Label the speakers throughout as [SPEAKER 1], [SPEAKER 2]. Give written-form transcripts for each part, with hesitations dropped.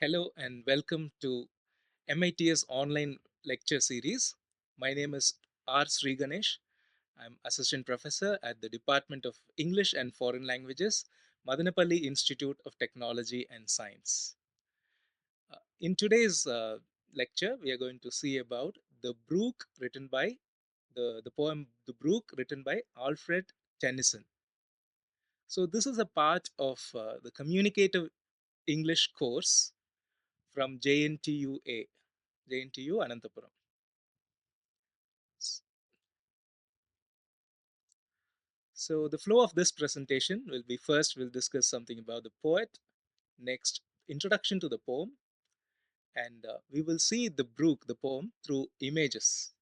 [SPEAKER 1] Hello and welcome to MITS online lecture series. My name is Sriganesh. I'm Assistant Professor at the Department of English and Foreign Languages, Madanapalle Institute of Technology and Science. In today's lecture, we are going to see about the Brook written by the poem The Brook written by Alfred Tennyson. So this is a part of the communicative English course from JNTU Anantapuram. So the flow of this presentation will be first we'll discuss something about the poet, next introduction to the poem, and we will see the Brook, the poem, through images.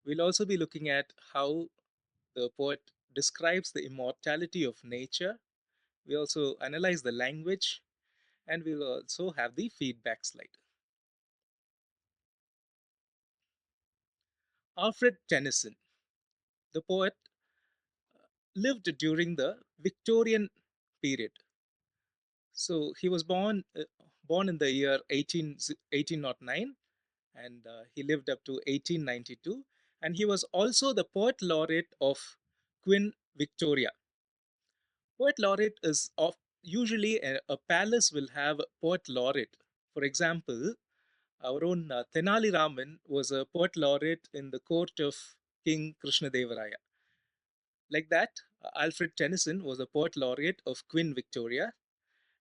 [SPEAKER 1] We'll also be looking at how the poet describes the immortality of nature. We also analyze the language, and we'll also have the feedback slide. Alfred Tennyson, the poet, lived during the Victorian period. So he was born in the year 1809, and he lived up to 1892. And he was also the poet laureate of Queen Victoria. Poet laureate is of usually a palace will have a poet laureate. For example, our own Tenali Raman was a poet laureate in the court of King Krishna Devaraya. Like that, Alfred Tennyson was a poet laureate of Queen Victoria,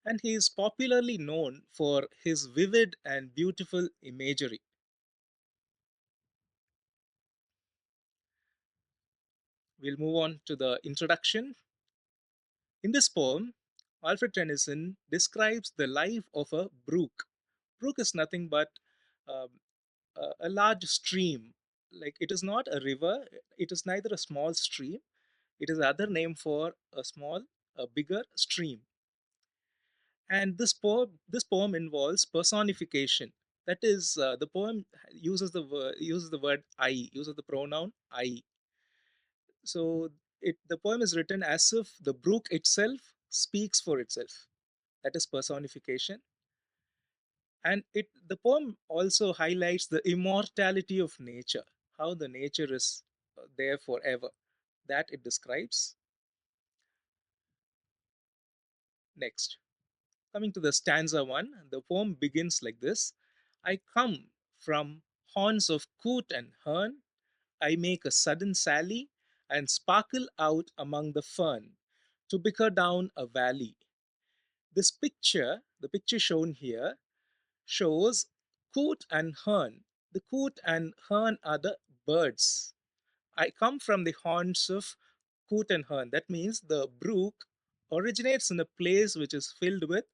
[SPEAKER 1] and he is popularly known for his vivid and beautiful imagery. We'll move on to the introduction. In this poem, Alfred Tennyson describes the life of a brook. Brook is nothing but um, a large stream. Like it is not a river, it is neither a small stream, it is other name for a bigger stream. And this poem involves personification. That is, the poem uses the word I, uses the pronoun I. So the poem is written as if the brook itself speaks for itself. That is personification. And the poem also highlights the immortality of nature, how the nature is there forever. That it describes. Next, coming to the stanza one, the poem begins like this: I come from haunts of coot and hern, I make a sudden sally and sparkle out among the fern to bicker down a valley. This picture, the picture shown here, shows coot and hern. The coot and hern are the birds. I come from the haunts of coot and hern. That means the brook originates in a place which is filled with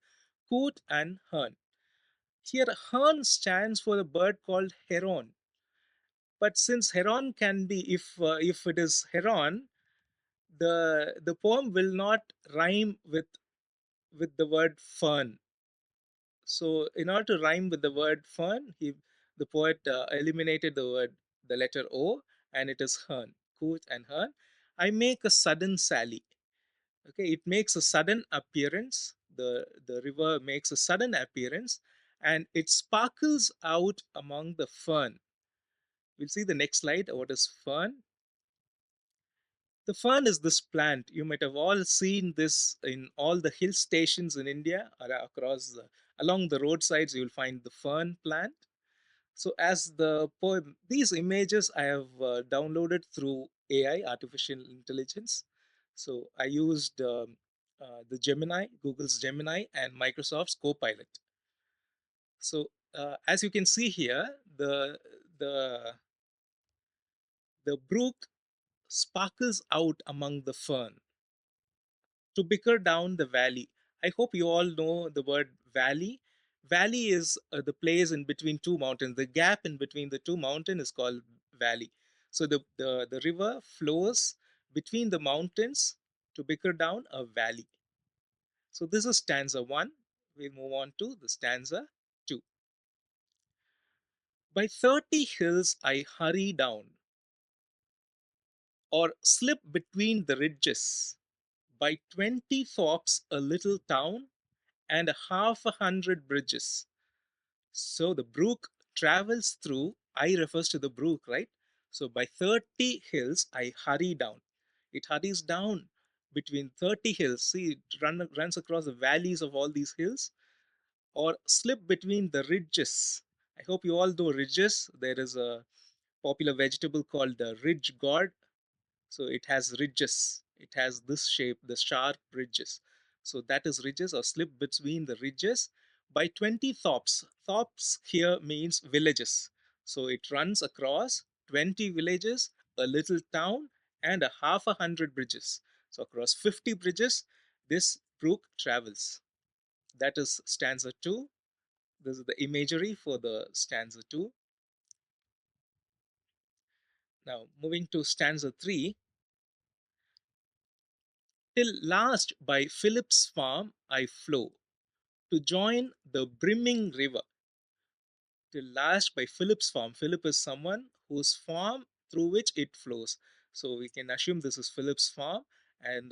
[SPEAKER 1] coot and hern. Here, hern stands for a bird called heron. But since heron can be, if it is heron, the poem will not rhyme with the word fern. So, in order to rhyme with the word fern, the poet eliminated the letter O, and it is hern, coot and hern. I make a sudden sally. Okay, it makes a sudden appearance. The river makes a sudden appearance, and it sparkles out among the fern. We'll see the next slide. What is fern? The fern is this plant. You might have all seen this in all the hill stations in India, or along the roadsides. You'll find the fern plant. So, as the poem, these images I have downloaded through AI, artificial intelligence. So, I used the Gemini, Google's Gemini, and Microsoft's Copilot. So, as you can see here, the the brook sparkles out among the fern to bicker down the valley. I hope you all know the word valley. Valley is the place in between two mountains. The gap in between the two mountains is called valley. So the river flows between the mountains to bicker down a valley. So this is stanza one. We'll move on to the stanza two. By 30 hills I hurry down, or slip between the ridges. By 20 thorps a little town, and half a hundred bridges. So the brook travels through, I refers to the brook, right? So by 30 hills, I hurry down. It hurries down between 30 hills. See, it runs across the valleys of all these hills, or slip between the ridges. I hope you all know ridges. There is a popular vegetable called the ridge gourd. So it has ridges. It has this shape, the sharp ridges. So that is ridges, or slip between the ridges by 20 thops. Thops here means villages. So it runs across 20 villages, a little town, and a half a hundred bridges. So across 50 bridges, this brook travels. That is stanza 2. This is the imagery for the stanza 2. Now, moving to stanza 3. Till last by Philip's farm I flow to join the brimming river. Till last by Philip's farm. Philip is someone whose farm through which it flows. So we can assume this is Philip's farm, and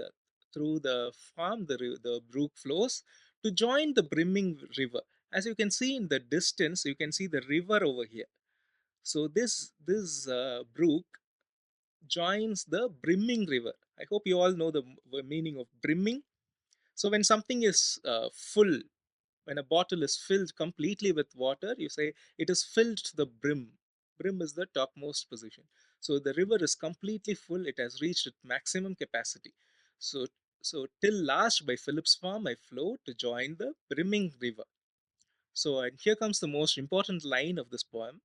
[SPEAKER 1] through the farm the brook flows to join the brimming river. As you can see in the distance, you can see the river over here. So this brook joins the brimming river. I hope you all know the meaning of brimming. So when something is full, when a bottle is filled completely with water, you say it is filled to the brim. Brim is the topmost position. So the river is completely full. It has reached its maximum capacity. So so till last by Philip's farm I flow to join the brimming river. So and here comes the most important line of this poem.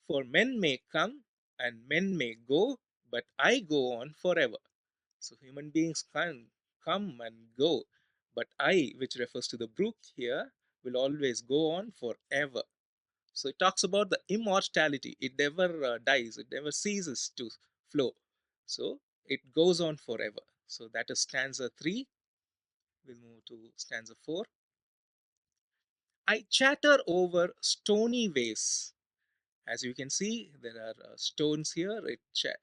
[SPEAKER 1] For men may come and men may go, but I go on forever. So human beings can come and go, but I, which refers to the brook here, will always go on forever. So it talks about the immortality. It never dies, it never ceases to flow. So it goes on forever. So that is stanza 3. We'll move to stanza 4. I chatter over stony ways. As you can see, there are stones here.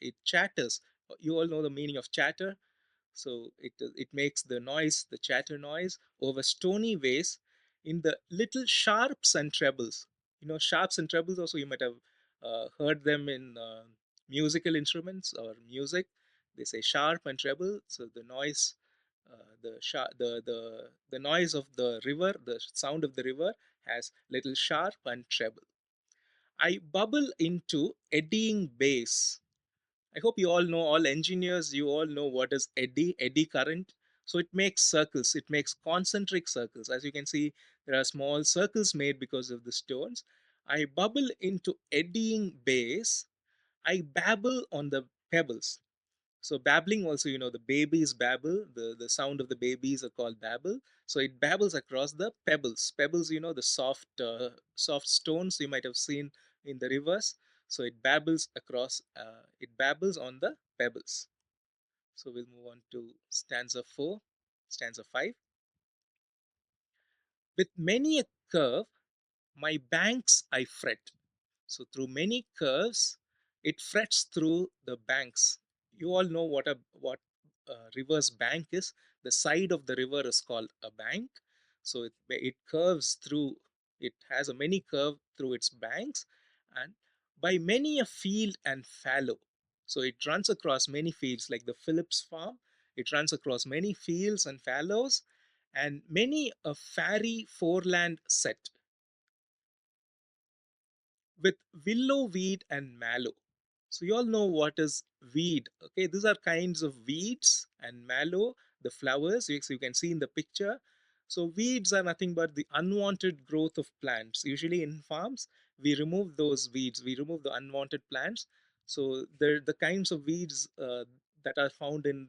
[SPEAKER 1] It chatters. You all know the meaning of chatter. So it makes the noise, the chatter noise, over stony ways in the little sharps and trebles. You know, sharps and trebles also you might have heard them in musical instruments or music. They say sharp and treble. So the noise, the noise of the river, the sound of the river has little sharp and treble. I bubble into eddying bass. I hope you all know, all engineers, you all know what is eddy current. So it makes circles, it makes concentric circles. As you can see, there are small circles made because of the stones. I bubble into eddying bass. I babble on the pebbles. So babbling also, you know, the babies babble, the sound of the babies are called babble. So it babbles across the pebbles. Pebbles, you know, the soft stones you might have seen in the rivers. So it babbles on the pebbles. So we'll move on to stanza 4, stanza 5. With many a curve, my banks I fret. So through many curves, it frets through the banks. You all know what river's bank is. The side of the river is called a bank. So it curves through. It has a many curve through its banks, and by many a field and fallow. So it runs across many fields, like the Phillips farm. It runs across many fields and fallows, and many a fairy foreland set with willow weed and mallow. So you all know what is weed. Okay, these are kinds of weeds and mallow, the flowers you can see in the picture. So weeds are nothing but the unwanted growth of plants. Usually in farms, we remove those weeds. We remove the unwanted plants. So the kinds of weeds that are found in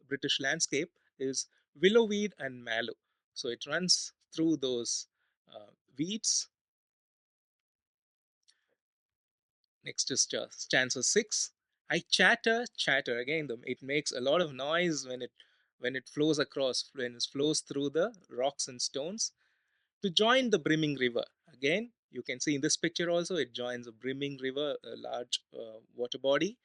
[SPEAKER 1] British landscape is willow weed and mallow. So it runs through those weeds. Next is stanza 6. I chatter, chatter. Again, it makes a lot of noise when it flows across, when it flows through the rocks and stones to join the brimming river. Again, you can see in this picture also, it joins a brimming river, a large water body.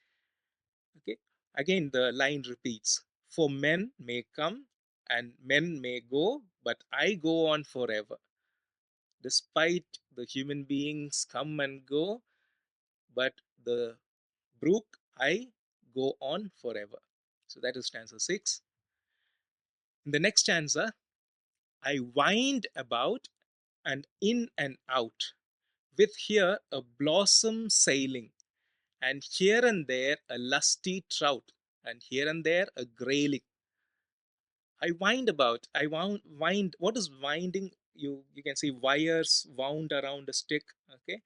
[SPEAKER 1] Okay. Again, the line repeats. For men may come and men may go, but I go on forever. Despite the human beings come and go, but the brook, I go on forever. So that is stanza 6. In the next stanza, I wind about and in and out, with here a blossom sailing, and here and there a lusty trout, and here and there a grayling. I wind about. I wind. What is winding? You can see wires wound around a stick. Okay,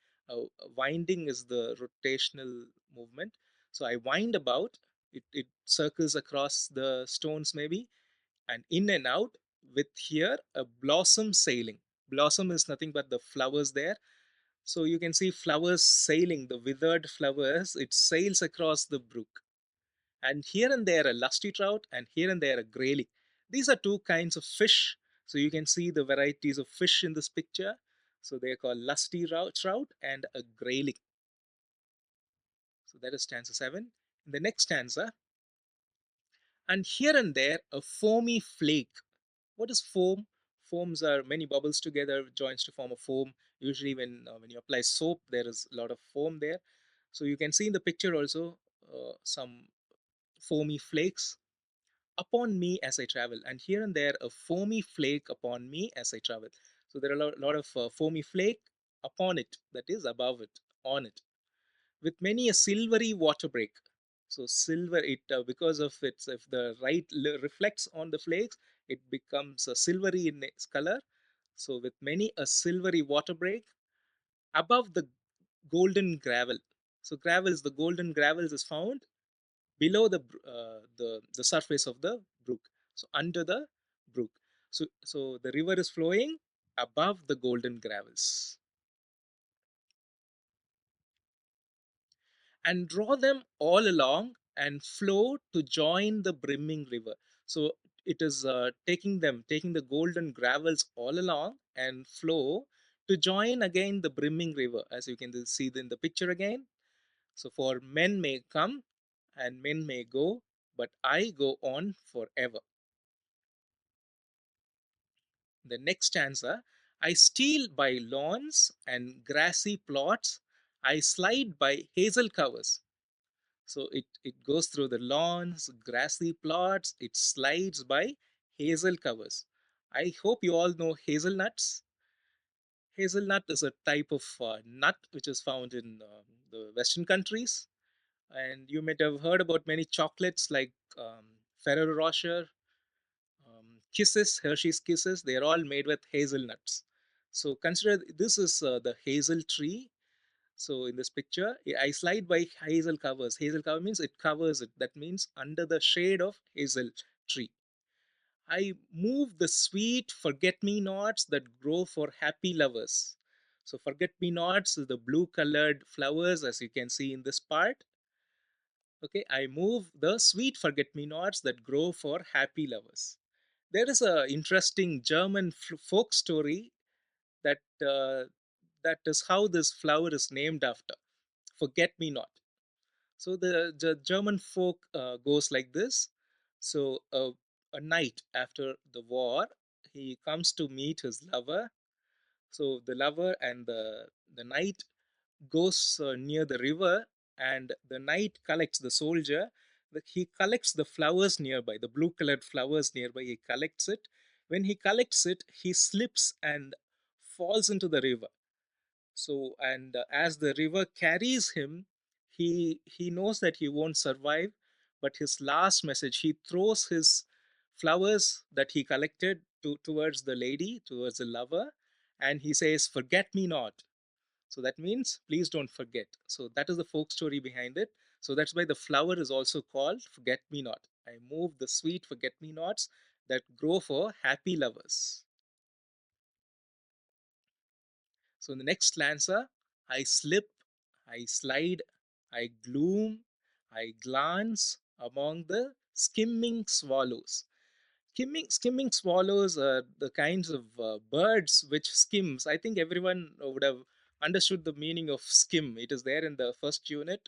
[SPEAKER 1] winding is the rotational movement. So I wind about. It circles across the stones maybe, and in and out, with here a blossom sailing. Blossom is nothing but the flowers there. So you can see flowers sailing, the withered flowers. It sails across the brook, and here and there a lusty trout, and here and there a grayling. These are two kinds of fish. So you can see the varieties of fish in this picture. So they are called lusty trout and a grayling. So that is stanza 7. In the next stanza, and here and there a foamy flake. What is foam? Foams are many bubbles together, joins to form a foam. Usually, when you apply soap, there is a lot of foam there. So you can see in the picture also some foamy flakes upon me as I travel, and here and there a foamy flake upon me as I travel. So there are a lot of foamy flake upon it, that is above it, on it, with many a silvery water break. So silver, it because of its, if the light reflects on the flakes, it becomes silvery in its color. So with many a silvery water break above the golden gravel. So gravels, the golden gravels is found below the surface of the brook. So under the brook. So the river is flowing above the golden gravels, and draw them all along and flow to join the brimming river. So it is taking the golden gravels all along and flow to join again the brimming river, as you can see in the picture again. So for men may come and men may go, but I go on forever. The next stanza, I steal by lawns and grassy plots, I slide by hazel covers. So it goes through the lawns, grassy plots, it slides by hazel covers. I hope you all know hazelnuts. Hazelnut is a type of nut which is found in the Western countries. And you might have heard about many chocolates like Ferrero Rocher, Kisses, Hershey's Kisses. They are all made with hazelnuts. So consider this is the hazel tree. So in this picture, I slide by hazel covers. Hazel cover means it covers it. That means under the shade of hazel tree. I move the sweet forget-me-nots that grow for happy lovers. So forget-me-nots is the blue colored flowers, as you can see in this part. Okay, I move the sweet forget-me-nots that grow for happy lovers. There is a interesting German folk story that that is how this flower is named after. Forget-me-not. So the German folk goes like this. So a night after the war, he comes to meet his lover. So the lover and the knight goes near the river, and the knight collects the soldier. He collects the flowers nearby, the blue colored flowers nearby. He collects it. When he collects it, he slips and falls into the river. So and as the river carries him, he knows that he won't survive, but his last message, he throws his flowers that he collected towards the lady, towards the lover, and he says, forget me not. So that means please don't forget. So that is the folk story behind it. So that's why the flower is also called forget me not. I move the sweet forget me nots that grow for happy lovers. So in the next stanza, I slip, I slide, I gloom, I glance among the skimming swallows. Skimming swallows are the kinds of birds which skims. I think everyone would have understood the meaning of skim. It is there in the first unit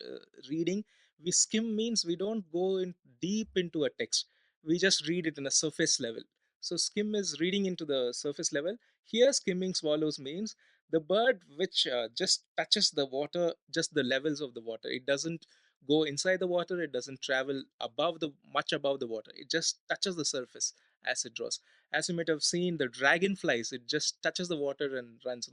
[SPEAKER 1] reading. We skim means we don't go in deep into a text. We just read it in a surface level. So skim is reading into the surface level. Here, skimming swallows means the bird which just touches the water, just the levels of the water. It doesn't go inside the water. It doesn't travel above the much above the water. It just touches the surface as it draws. As you might have seen, the dragonflies, it just touches the water and runs.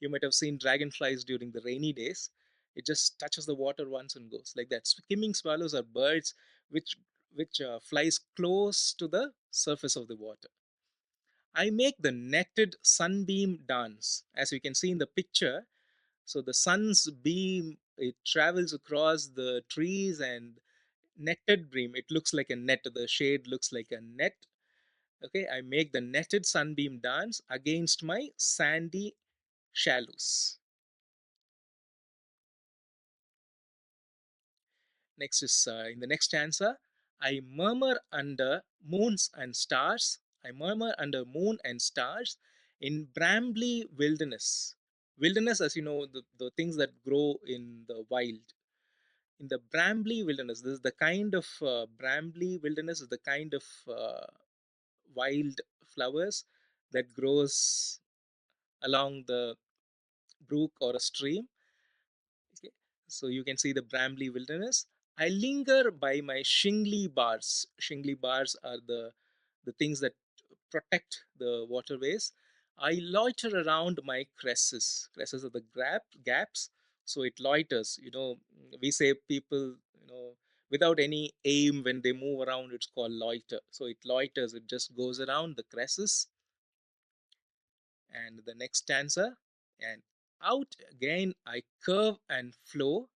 [SPEAKER 1] You might have seen dragonflies during the rainy days. It just touches the water once and goes like that. Skimming swallows are birds which flies close to the surface of the water. I make the netted sunbeam dance. As you can see in the picture, so the sun's beam, it travels across the trees and netted beam. It looks like a net. The shade looks like a net. Okay, I make the netted sunbeam dance against my sandy shallows. Next is in the next stanza. I murmur under moons and stars. I murmur under moon and stars in brambly wilderness. Wilderness, as you know, the things that grow in the wild. In the brambly wilderness, this is the kind of brambly wilderness is the kind of wild flowers that grows along the brook or a stream. Okay. So you can see the brambly wilderness. I linger by my shingly bars. Shingly bars are the things that protect the waterways. I loiter around my cresses. Cresses are the gaps. So it loiters. We say people, without any aim when they move around, it's called loiter. So it loiters. It just goes around the cresses. And the next stanza. And out again I curve and flow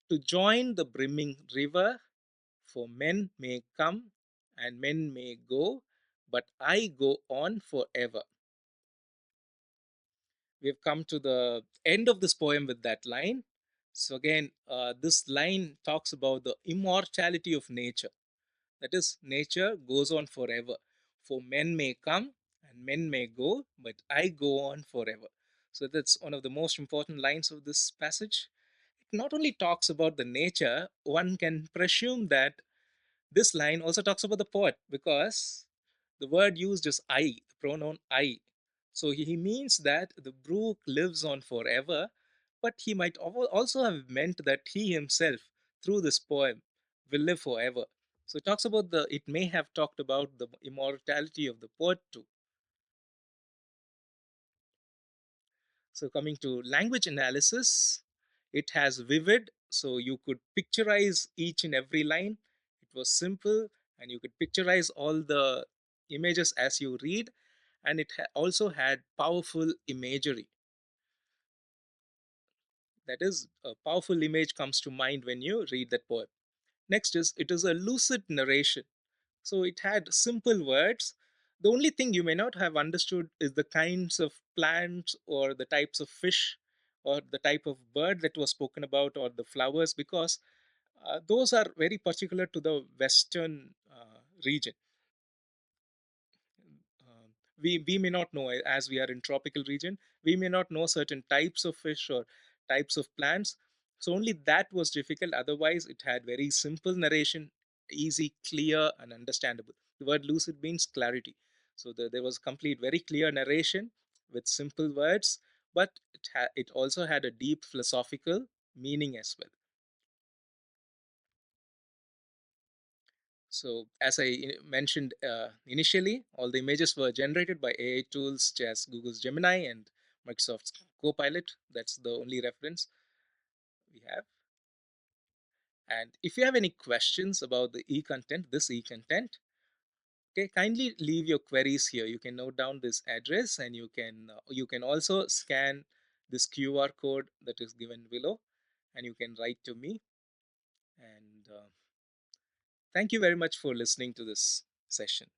[SPEAKER 1] to join the brimming river, for men may come and men may go, but I go on forever. We have come to the end of this poem with that line. So, again, this line talks about the immortality of nature. That is, nature goes on forever. For men may come and men may go, but I go on forever. So, that's one of the most important lines of this passage. It not only talks about the nature, one can presume that this line also talks about the poet because the word used is I, the pronoun I. So he means that the brook lives on forever, but he might also have meant that he himself, through this poem, will live forever. So it may have talked about the immortality of the poet too. So, coming to language analysis, it has vivid, so you could picturize each and every line. It was simple, and you could picturize all the images as you read, and it also had powerful imagery. That is, a powerful image comes to mind when you read that poem. Next is it is a lucid narration. So it had simple words. The only thing you may not have understood is the kinds of plants or the types of fish or the type of bird that was spoken about or the flowers because those are very particular to the western region. We may not know, as we are in tropical region, we may not know certain types of fish or types of plants. So only that was difficult. Otherwise it had very simple narration, easy, clear and understandable. The word lucid means clarity. So there was complete very clear narration with simple words, but it also had a deep philosophical meaning as well. So, as mentioned initially, all the images were generated by AI tools such as Google's Gemini and Microsoft's Copilot. That's the only reference we have. And if you have any questions about this e-content, okay, kindly leave your queries here. You can note down this address, and you can also scan this QR code that is given below, and you can write to me. And thank you very much for listening to this session.